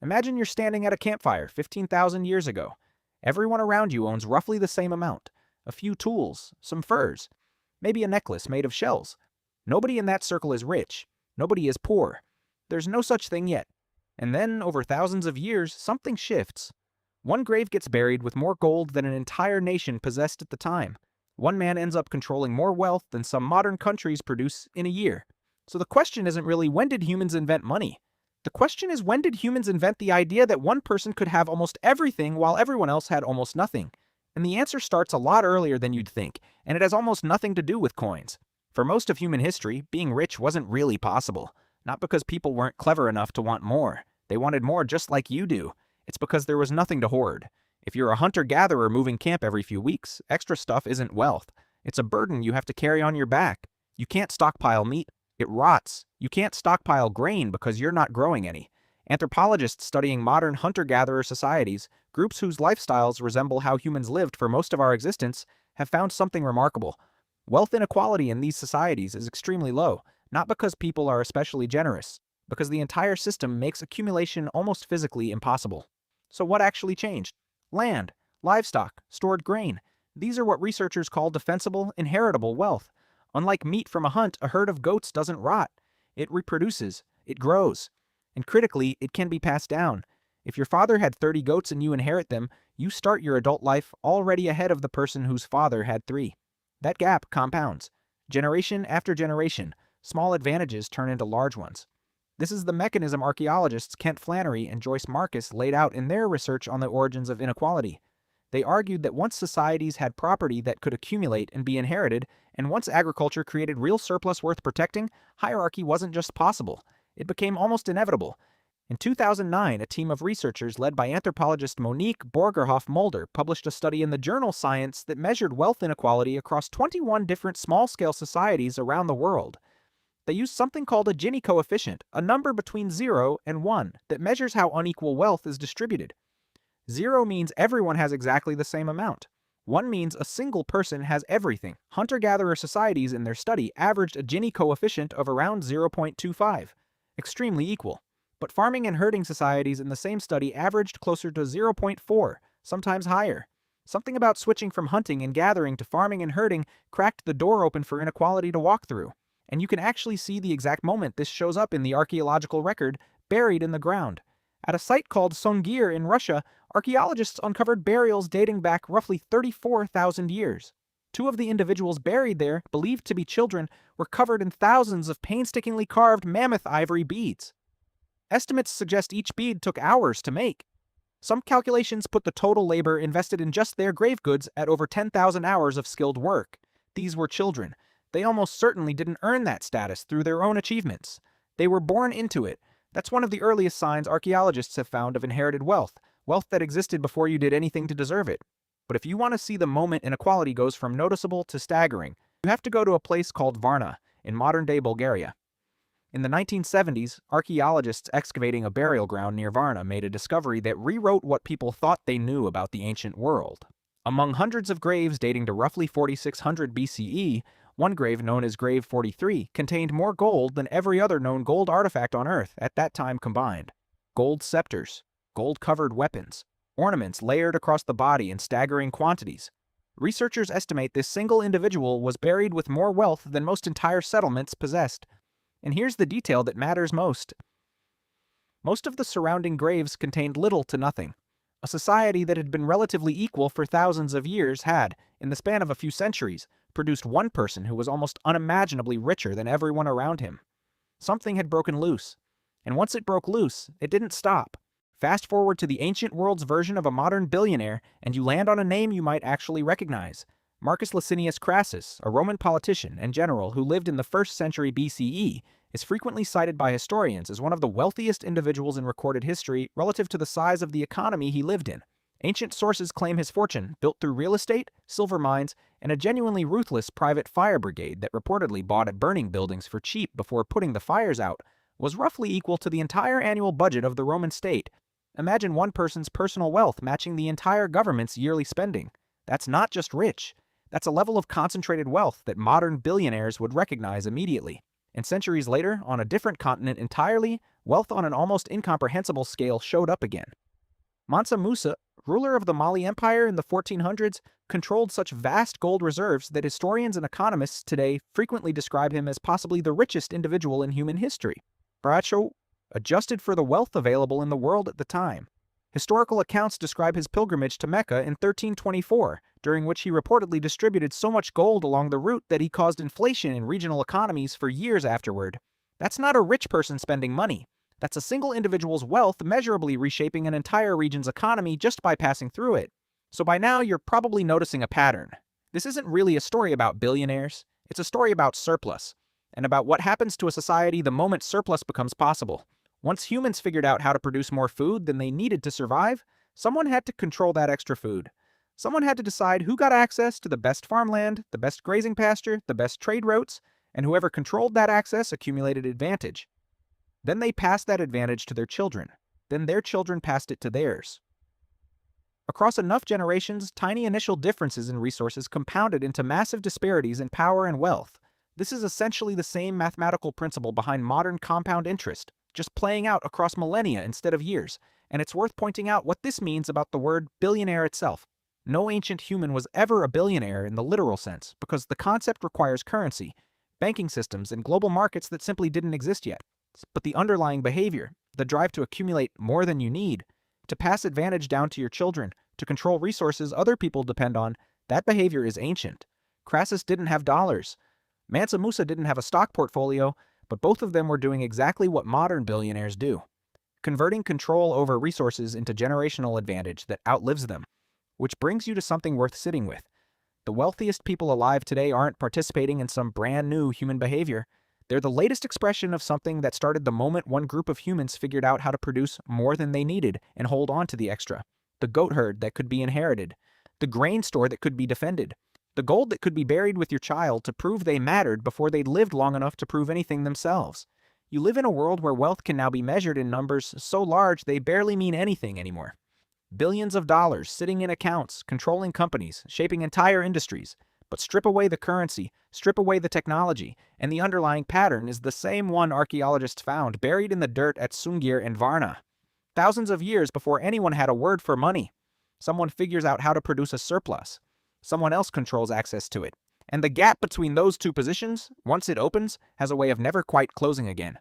Imagine you're standing at a campfire 15,000 years ago. Everyone around you owns roughly the same amount. A few tools, some furs, maybe a necklace made of shells. Nobody in that circle is rich. Nobody is poor. There's no such thing yet. And then, over thousands of years, something shifts. One grave gets buried with more gold than an entire nation possessed at the time. One man ends up controlling more wealth than some modern countries produce in a year. So the question isn't really, when did humans invent money? The question is, when did humans invent the idea that one person could have almost everything while everyone else had almost nothing? And the answer starts a lot earlier than you'd think, and it has almost nothing to do with coins. For most of human history, being rich wasn't really possible. Not because people weren't clever enough to want more. They wanted more just like you do. It's because there was nothing to hoard. If you're a hunter-gatherer moving camp every few weeks, extra stuff isn't wealth. It's a burden you have to carry on your back. You can't stockpile meat. It rots. You can't stockpile grain because you're not growing any. Anthropologists studying modern hunter-gatherer societies, groups whose lifestyles resemble how humans lived for most of our existence, have found something remarkable. Wealth inequality in these societies is extremely low, not because people are especially generous, because the entire system makes accumulation almost physically impossible. So what actually changed? Land, livestock, stored grain. These are what researchers call defensible, inheritable wealth. Unlike meat from a hunt, a herd of goats doesn't rot. It reproduces. It grows. And critically, it can be passed down. If your father had 30 goats and you inherit them, you start your adult life already ahead of the person whose father had 3. That gap compounds. Generation after generation, small advantages turn into large ones. This is the mechanism archaeologists Kent Flannery and Joyce Marcus laid out in their research on the origins of inequality. They argued that once societies had property that could accumulate and be inherited, and once agriculture created real surplus worth protecting, hierarchy wasn't just possible. It became almost inevitable. In 2009, a team of researchers led by anthropologist Monique Borgerhoff-Mulder published a study in the journal Science that measured wealth inequality across 21 different small-scale societies around the world. They used something called a Gini coefficient, a number between 0 and 1, that measures how unequal wealth is distributed. 0 means everyone has exactly the same amount. 1 means a single person has everything. Hunter-gatherer societies in their study averaged a Gini coefficient of around 0.25, extremely equal. But farming and herding societies in the same study averaged closer to 0.4, sometimes higher. Something about switching from hunting and gathering to farming and herding cracked the door open for inequality to walk through. And you can actually see the exact moment this shows up in the archaeological record, buried in the ground. At a site called Songir in Russia, archaeologists uncovered burials dating back roughly 34,000 years. 2 of the individuals buried there, believed to be children, were covered in thousands of painstakingly carved mammoth ivory beads. Estimates suggest each bead took hours to make. Some calculations put the total labor invested in just their grave goods at over 10,000 hours of skilled work. These were children. They almost certainly didn't earn that status through their own achievements. They were born into it. That's one of the earliest signs archaeologists have found of inherited wealth, wealth that existed before you did anything to deserve it. But if you want to see the moment inequality goes from noticeable to staggering, you have to go to a place called Varna, in modern-day Bulgaria. In the 1970s, archaeologists excavating a burial ground near Varna made a discovery that rewrote what people thought they knew about the ancient world. Among hundreds of graves dating to roughly 4600 BCE, one grave known as Grave 43 contained more gold than every other known gold artifact on Earth at that time combined. Gold scepters, gold-covered weapons, ornaments layered across the body in staggering quantities. Researchers estimate this single individual was buried with more wealth than most entire settlements possessed. And here's the detail that matters most. Most of the surrounding graves contained little to nothing. A society that had been relatively equal for thousands of years had, in the span of a few centuries, produced one person who was almost unimaginably richer than everyone around him. Something had broken loose. And once it broke loose, it didn't stop. Fast forward to the ancient world's version of a modern billionaire, and you land on a name you might actually recognize. Marcus Licinius Crassus, a Roman politician and general who lived in the 1st century BCE, is frequently cited by historians as one of the wealthiest individuals in recorded history relative to the size of the economy he lived in. Ancient sources claim his fortune, built through real estate, silver mines, and a genuinely ruthless private fire brigade that reportedly bought at burning buildings for cheap before putting the fires out, was roughly equal to the entire annual budget of the Roman state. Imagine one person's personal wealth matching the entire government's yearly spending. That's not just rich. That's a level of concentrated wealth that modern billionaires would recognize immediately. And centuries later, on a different continent entirely, wealth on an almost incomprehensible scale showed up again. Mansa Musa, ruler of the Mali Empire in the 1400s, controlled such vast gold reserves that historians and economists today frequently describe him as possibly the richest individual in human history. Bradshaw adjusted for the wealth available in the world at the time. Historical accounts describe his pilgrimage to Mecca in 1324, during which he reportedly distributed so much gold along the route that he caused inflation in regional economies for years afterward. That's not a rich person spending money. That's a single individual's wealth measurably reshaping an entire region's economy just by passing through it. So by now, you're probably noticing a pattern. This isn't really a story about billionaires. It's a story about surplus, and about what happens to a society the moment surplus becomes possible. Once humans figured out how to produce more food than they needed to survive, someone had to control that extra food. Someone had to decide who got access to the best farmland, the best grazing pasture, the best trade routes, and whoever controlled that access accumulated advantage. Then they passed that advantage to their children. Then their children passed it to theirs. Across enough generations, tiny initial differences in resources compounded into massive disparities in power and wealth. This is essentially the same mathematical principle behind modern compound interest, just playing out across millennia instead of years, and it's worth pointing out what this means about the word billionaire itself. No ancient human was ever a billionaire in the literal sense, because the concept requires currency, banking systems, and global markets that simply didn't exist yet. But the underlying behavior, the drive to accumulate more than you need, to pass advantage down to your children, to control resources other people depend on, that behavior is ancient. Crassus didn't have dollars. Mansa Musa didn't have a stock portfolio, but both of them were doing exactly what modern billionaires do, converting control over resources into generational advantage that outlives them. Which brings you to something worth sitting with. The wealthiest people alive today aren't participating in some brand new human behavior. They're the latest expression of something that started the moment one group of humans figured out how to produce more than they needed and hold on to the extra. The goat herd that could be inherited. The grain store that could be defended. The gold that could be buried with your child to prove they mattered before they'd lived long enough to prove anything themselves. You live in a world where wealth can now be measured in numbers so large they barely mean anything anymore. Billions of dollars sitting in accounts, controlling companies, shaping entire industries. But strip away the currency, strip away the technology, and the underlying pattern is the same one archaeologists found buried in the dirt at Sungir and Varna. Thousands of years before anyone had a word for money. Someone figures out how to produce a surplus. Someone else controls access to it. And the gap between those two positions, once it opens, has a way of never quite closing again.